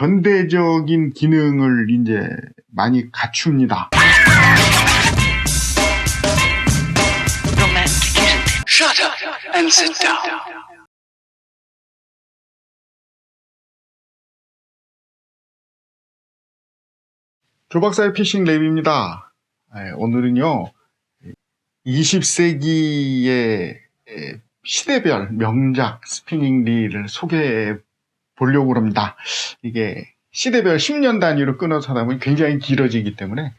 현대적인 기능을 이제 많이 갖춥니다. Shut up and sit down. 조박사의 피싱 랩입니다. 오늘은요 20세기의 시대별 명작 스피닝 릴을 소개해 보려고 합니다. 이게 시대별 10년 단위로 끊어서 하다 보니 굉장히 길어지기 때문에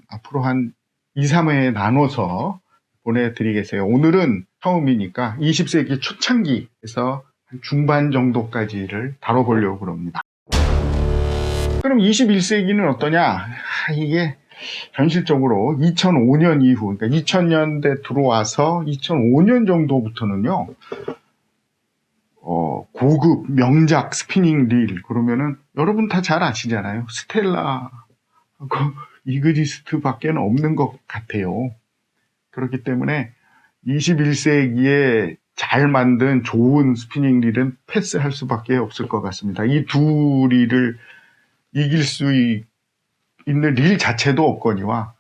앞으로 한 2, 3회에 나눠서 보내드리겠어요. 오늘은 처음이니까 20세기 초창기에서 중반 정도까지를 다뤄보려고 합니다. 그럼 21세기는 어떠냐? 이게 현실적으로 2005년 이후, 그러니까 2000년대 들어와서 2005년 정도부터는요, 고급 명작 스피닝 릴, 그러면은 여러분 다 잘 아시잖아요. 스텔라하고 이그리스트 밖에는 없는 것 같아요. 그렇기 때문에 21세기에 잘 만든 좋은 스피닝 릴은 패스할 수밖에 없을 것 같습니다. 이 두 릴을 이길 수 있는 릴 자체도 없거니와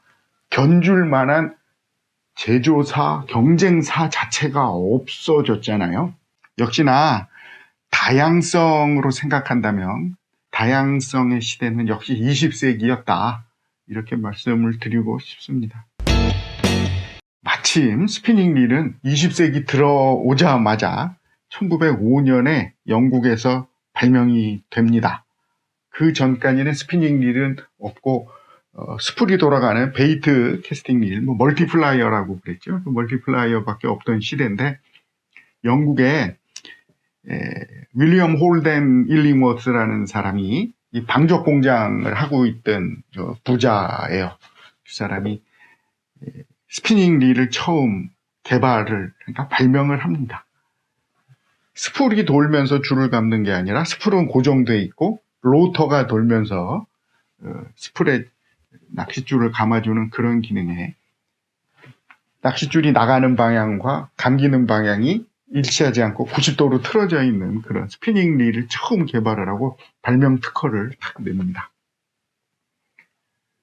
견줄 만한 제조사, 경쟁사 자체가 없어졌잖아요. 역시나 다양성으로 생각한다면 다양성의 시대는 역시 20세기였다. 이렇게 말씀을 드리고 싶습니다. 마침 스피닝 릴은 20세기 들어오자마자 1905년에 영국에서 발명이 됩니다. 그 전까지는 스피닝 릴은 없고 스풀이 돌아가는 베이트 캐스팅 릴, 멀티플라이어라고 그랬죠. 그 멀티플라이어밖에 없던 시대인데 영국에 윌리엄 홀덴 일링워스라는 사람이 이 방적 공장을 하고 있던 부자예요. 그 사람이 스피닝 릴을 처음 개발을, 그러니까 발명을 합니다. 스풀이 돌면서 줄을 감는 게 아니라 스풀은 고정되어 있고 로터가 돌면서 스풀에 낚싯줄을 감아주는 그런 기능에 낚싯줄이 나가는 방향과 감기는 방향이 일치하지 않고 90도로 틀어져 있는 그런 스피닝 릴을 처음 개발을 하고 발명 특허를 딱 냅니다.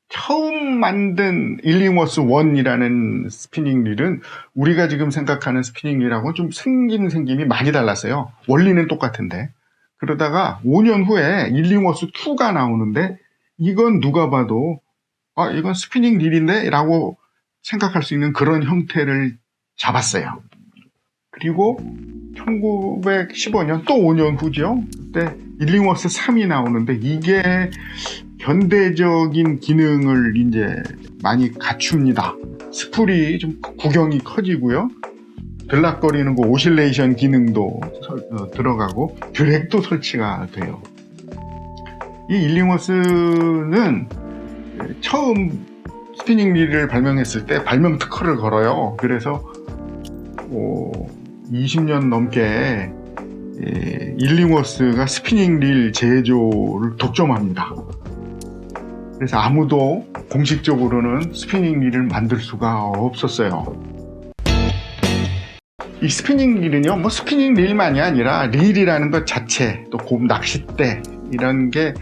처음 만든 일링워스 1이라는 스피닝 릴은 우리가 지금 생각하는 스피닝 릴하고 좀 생김이 많이 달랐어요. 원리는 똑같은데. 그러다가 5년 후에 일링워스 2가 나오는데 이건 누가 봐도 이건 스피닝 릴인데? 라고 생각할 수 있는 그런 형태를 잡았어요. 그리고 1915년 또 5년 후죠. 그때 일링워스 3이 나오는데 이게 현대적인 기능을 이제 많이 갖춥니다. 스풀이 좀 구경이 커지고요. 들락거리는 거 오실레이션 기능도 들어가고 드랙도 설치가 돼요. 이 일링워스는 처음 스피닝 릴을 발명했을 때 발명 특허를 걸어요. 그래서 20년 넘게 일링워스가 스피닝 릴 제조를 독점합니다. 그래서 아무도 공식적으로는 스피닝 릴을 만들 수가 없었어요. 이 스피닝 릴은요, 스피닝 릴만이 아니라 릴이라는 것 자체, 또 곰 낚싯대 이런 게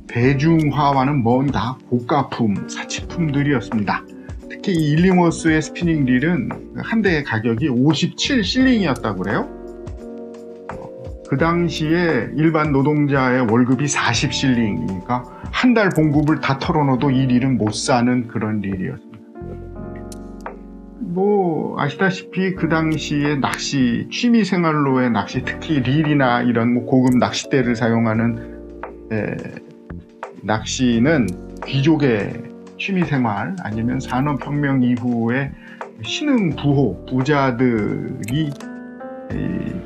대중화와는 먼 다 고가품, 사치품들이었습니다. 특히 이 일링워스의 스피닝 릴은 한 대의 가격이 57실링이었다고 그래요. 그 당시에 일반 노동자의 월급이 40실링이니까 한 달 봉급을 다 털어넣어도 이 릴은 못 사는 그런 릴이었습니다. 아시다시피 그 당시에 낚시, 취미생활로의 낚시, 특히 릴이나 이런 고급 낚싯대를 사용하는 낚시는 귀족의 취미생활 아니면 산업혁명 이후에 신흥 부자들이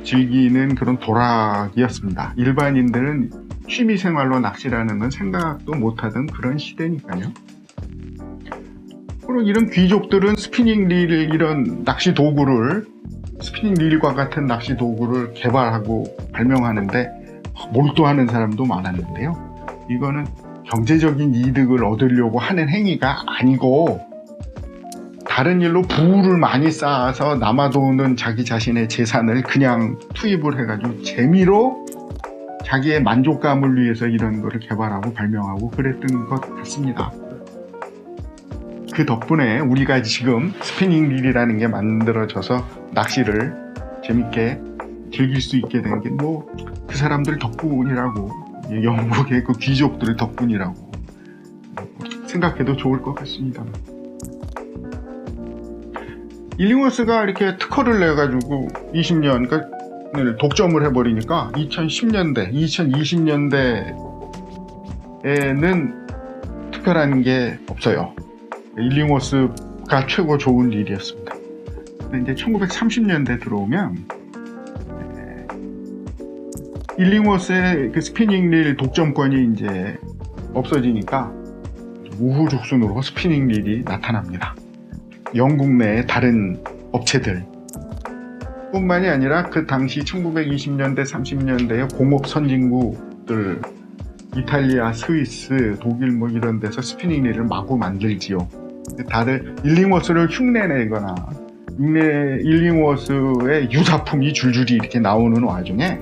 즐기는 그런 도락이었습니다. 일반인들은 취미생활로 낚시라는 건 생각도 못하던 그런 시대니까요. 그리고 이런 귀족들은 스피닝 릴, 이런 낚시 도구를, 스피닝 릴과 같은 낚시 도구를 개발하고 발명하는데 몰두하는 사람도 많았는데요. 이거는 경제적인 이득을 얻으려고 하는 행위가 아니고 다른 일로 부를 많이 쌓아서 남아도는 자기 자신의 재산을 그냥 투입을 해가지고 재미로 자기의 만족감을 위해서 이런 거를 개발하고 발명하고 그랬던 것 같습니다. 그 덕분에 우리가 지금 스피닝 릴이라는 게 만들어져서 낚시를 재밌게 즐길 수 있게 된 게 뭐 그 사람들 덕분이라고, 영국의 그 귀족들 덕분이라고 생각해도 좋을 것 같습니다. 일링워스가 이렇게 특허를 내가지고 20년을 독점을 해버리니까 2010년대, 2020년대에는 특허라는 게 없어요. 일링워스가 최고 좋은 일이었습니다. 근데 이제 1930년대 들어오면 일링워스의 그 스피닝 릴 독점권이 이제 없어지니까 우후죽순으로 스피닝 릴이 나타납니다. 영국 내의 다른 업체들 뿐만이 아니라 그 당시 1920년대, 30년대의 공업 선진국들, 이탈리아, 스위스, 독일 뭐 이런 데서 스피닝 릴을 마구 만들지요. 다들 일링워스를 흉내내거나 일링워스의 유사품이 줄줄이 이렇게 나오는 와중에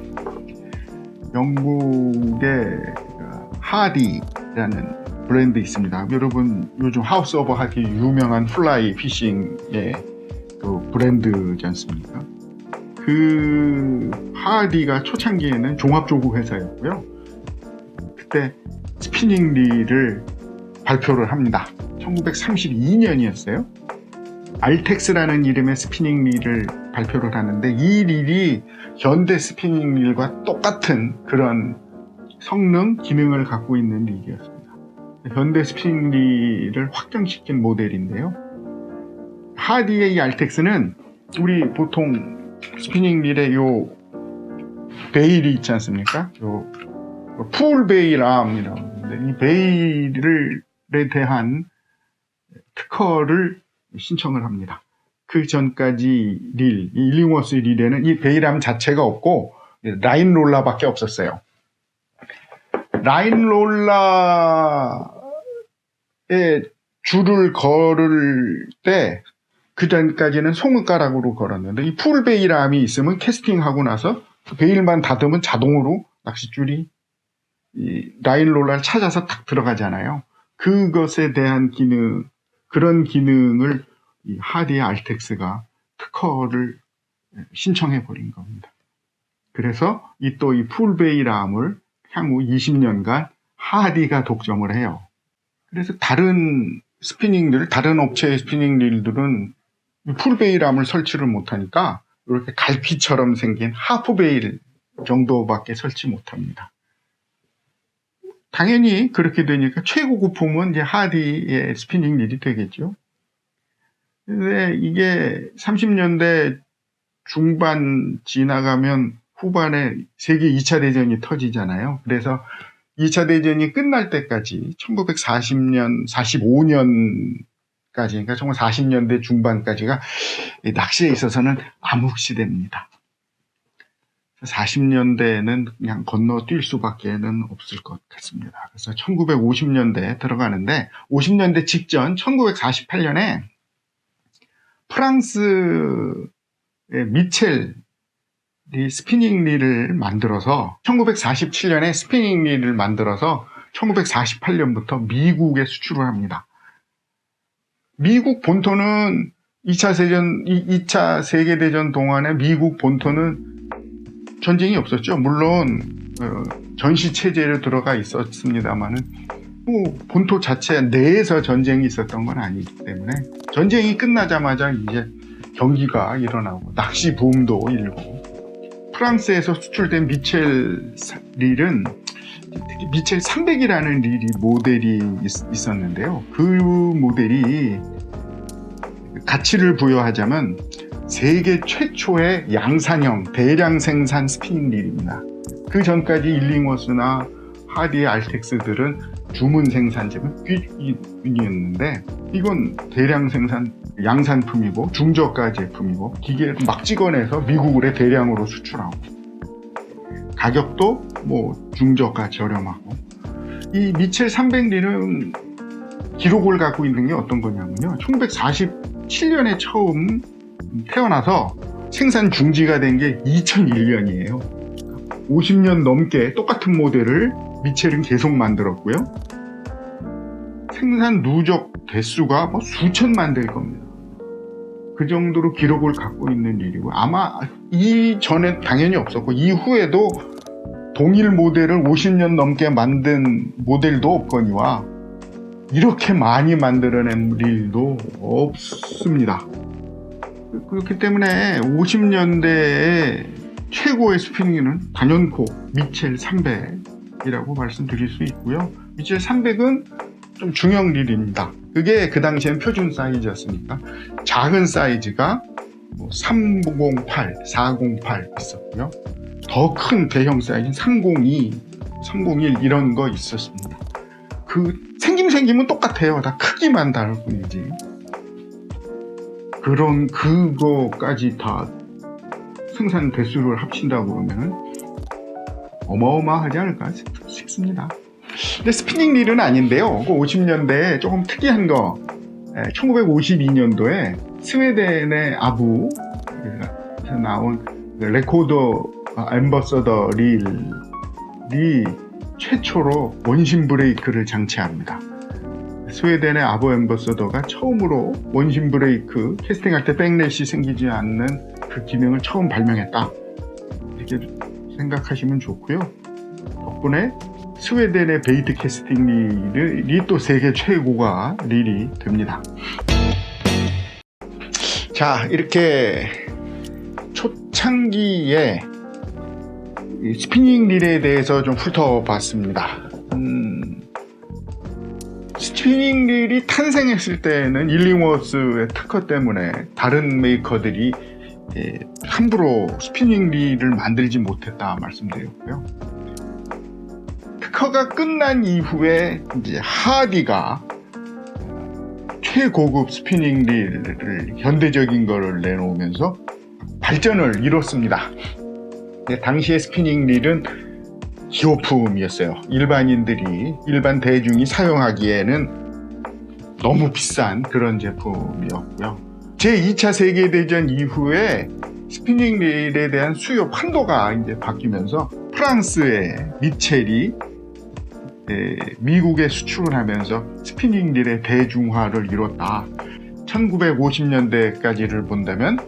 영국의 하디라는 브랜드 있습니다. 여러분 요즘 하우스 오브 하디 유명한 플라이 피싱의 그 브랜드지 않습니까? 그 하디가 초창기에는 종합조구 회사였고요. 그때 스피닝 릴을 발표를 합니다. 1932년이었어요. 알텍스라는 이름의 스피닝 릴을 발표를 하는데 이 릴이 현대 스피닝 릴과 똑같은 그런 성능, 기능을 갖고 있는 릴이었습니다. 현대 스피닝 릴을 확장시킨 모델인데요. 하디의 이 알텍스는 우리 보통 스피닝 릴의 요 베일이 있지 않습니까? 요 풀 베일 암이라고 하는데 이 베일에 대한 특허를 신청을 합니다. 그 전까지 릴, 이 일링워스 릴에는 이 베일암 자체가 없고 라인 롤러밖에 없었어요. 라인 롤러에 줄을 걸을 때 그 전까지는 소문가락으로 걸었는데 이 풀 베일암이 있으면 캐스팅하고 나서 그 베일만 닫으면 자동으로 낚싯줄이 이 라인 롤러를 찾아서 탁 들어가잖아요. 그것에 대한 기능, 그런 기능을 이 하디의 알텍스가 특허를 신청해 버린 겁니다. 그래서 이 풀베일암을 향후 20년간 하디가 독점을 해요. 그래서 다른 스피닝 릴, 다른 업체의 스피닝 릴들은 풀베일암을 설치를 못하니까 이렇게 갈퀴처럼 생긴 하프베일 정도밖에 설치 못합니다. 당연히 그렇게 되니까 최고급품은 이제 하디의 스피닝 릴이 되겠죠. 근데 이게 30년대 중반 지나가면 후반에 세계 2차 대전이 터지잖아요. 그래서 2차 대전이 끝날 때까지 1940년, 45년까지, 그러니까 정말 40년대 중반까지가 낚시에 있어서는 암흑시대입니다. 40년대에는 그냥 건너뛸 수밖에는 없을 것 같습니다. 그래서 1950년대에 들어가는데 50년대 직전 1948년에 프랑스의 미첼이 스피닝 릴을 만들어서 1947년에 스피닝 릴을 만들어서 1948년부터 미국에 수출을 합니다. 미국 본토는 2차 세계대전 동안에 미국 본토는 전쟁이 없었죠. 물론 전시체제로 들어가 있었습니다만은 본토 자체 내에서 전쟁이 있었던 건 아니기 때문에 전쟁이 끝나자마자 이제 경기가 일어나고 낚시 붐도 일고 프랑스에서 수출된 미첼 릴은 특히 미첼 300이라는 릴이 모델이 있었는데요. 그 모델이 가치를 부여하자면 세계 최초의 양산형 대량 생산 스피닝 릴입니다. 그 전까지 일링워스나 하디의 알텍스들은 주문 생산제품이었는데 이건 대량 생산 양산품이고 중저가 제품이고 기계를 막 찍어내서 미국에 대량으로 수출하고 가격도 뭐 중저가 저렴하고 이 미첼 300릴은 기록을 갖고 있는 게 어떤 거냐면요. 1947년에 처음 태어나서 생산 중지가 된 게 2001년이에요. 50년 넘게 똑같은 모델을 미첼은 계속 만들었고요. 생산 누적 대수가 뭐 수천만 대일 겁니다. 그 정도로 기록을 갖고 있는 일이고, 아마 이전에 당연히 없었고 이후에도 동일 모델을 50년 넘게 만든 모델도 없거니와 이렇게 많이 만들어낸 일도 없습니다. 그렇기 때문에 50년대에 최고의 스피닝은 단연코 미첼 300이라고 말씀드릴 수 있고요. 미첼 300은 좀 중형 릴입니다. 그게 그 당시엔 표준 사이즈였으니까 작은 사이즈가 308, 408 있었고요. 더 큰 대형 사이즈는 302, 301 이런 거 있었습니다. 그 생김은 똑같아요. 다 크기만 다를 뿐이지. 그런 그거까지 다 생산 대수를 합친다고 그러면 어마어마하지 않을까 싶습니다. 근데 스피닝 릴은 아닌데요. 그 50년대에 조금 특이한 거, 1952년도에 스웨덴의 아부에서 나온 레코더 앰버서더 릴이 최초로 원심 브레이크를 장치합니다. 스웨덴의 아부 앰버서더가 처음으로 원심 브레이크, 캐스팅할 때 백렛이 생기지 않는 그 기능을 처음 발명했다. 이렇게 생각하시면 좋고요. 덕분에 스웨덴의 베이트 캐스팅 릴이 또 세계 최고가 릴이 됩니다. 자, 이렇게 초창기에 스피닝 릴에 대해서 좀 훑어봤습니다. 스피닝 릴이 탄생했을 때는 일링워스의 특허 때문에 다른 메이커들이 함부로 스피닝 릴을 만들지 못했다 말씀드렸고요. 특허가 끝난 이후에 이제 하디가 최고급 스피닝 릴을 현대적인 거를 내놓으면서 발전을 이뤘습니다. 당시의 스피닝 릴은 기호품이었어요. 일반 대중이 사용하기에는 너무 비싼 그런 제품이었고요. 제2차 세계대전 이후에 스피닝 릴에 대한 수요 판도가 이제 바뀌면서 프랑스의 미첼이 미국에 수출을 하면서 스피닝 릴의 대중화를 이뤘다. 1950년대까지를 본다면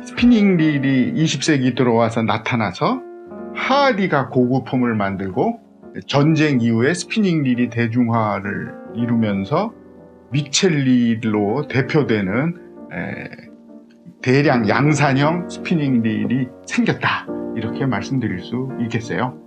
스피닝 릴이 20세기 들어와서 나타나서 하디가 고급품을 만들고 전쟁 이후에 스피닝 릴이 대중화를 이루면서 미첼 릴로 대표되는 대량 양산형 스피닝 릴이 생겼다. 이렇게 말씀드릴 수 있겠어요.